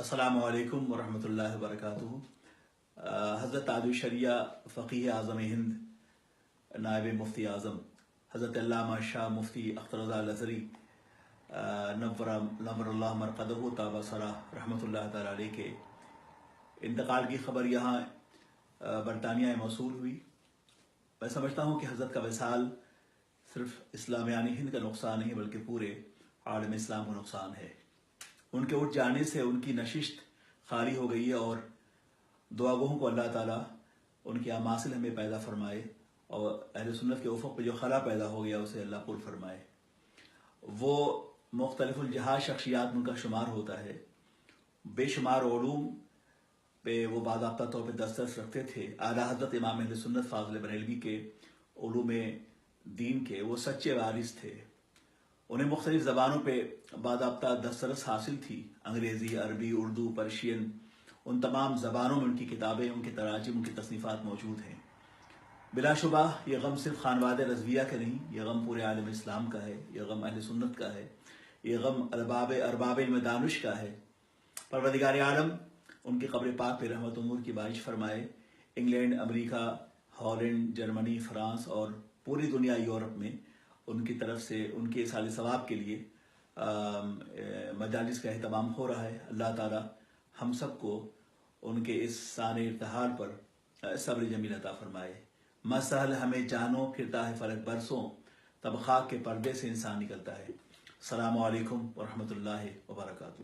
السلام علیکم ورحمۃ اللہ وبرکاتہ۔ حضرت تاج الشریعہ فقیہ اعظم ہند نائب مفتی اعظم حضرت علامہ شاہ مفتی اختر رضا الازہری نور اللہ مرقدہ طاب ثراه رحمۃ اللہ تعالیٰ علیہ کے انتقال کی خبر یہاں برطانیہ میں موصول ہوئی۔ میں سمجھتا ہوں کہ حضرت کا وصال صرف اسلام یعنی ہند کا نقصان نہیں بلکہ پورے عالم اسلام کا نقصان ہے۔ ان کے اٹھ جانے سے ان کی نشست خالی ہو گئی ہے، اور دعا گوہوں کو اللہ تعالیٰ ان کے اماثل ہمیں پیدا فرمائے، اور اہل سنت کے افق پہ جو خلا پیدا ہو گیا اسے اللہ پر فرمائے۔ وہ مختلف الجہات شخصیات ان کا شمار ہوتا ہے، بے شمار علوم پہ وہ باضابطہ طور پہ دسترس رکھتے تھے۔ اعلیٰ حضرت امام اہل سنت فاضل بریلوی کے علوم دین کے وہ سچے وارث تھے۔ انہیں مختلف زبانوں پہ باضابطہ دسترس حاصل تھی، انگریزی، عربی، اردو، پرشین، ان تمام زبانوں میں ان کی کتابیں، ان کی تراجم، ان کی تصنیفات موجود ہیں۔ بلا شبہ یہ غم صرف خانواد رضویہ کا نہیں، یہ غم پورے عالم اسلام کا ہے، یہ غم اہل سنت کا ہے، یہ غم ارباب علم دانش کا ہے۔ پروردگار عالم ان کی قبر پاک پہ رحمت و نور کی بارش فرمائے۔ انگلینڈ، امریکہ، ہالینڈ، جرمنی، فرانس اور پوری دنیا یورپ میں ان کی طرف سے ان کے اصحال ثواب کے لیے مجالس کا اہتمام ہو رہا ہے۔ اللہ تعالی ہم سب کو ان کے اس شان ارتحال پر صبر جمیل عطا فرمائے۔ مسحل ہمیں جانو پھرتا ہے فلک برسوں، تب خاک کے پردے سے انسان نکلتا ہے۔ السلام علیکم ورحمۃ اللہ وبرکاتہ۔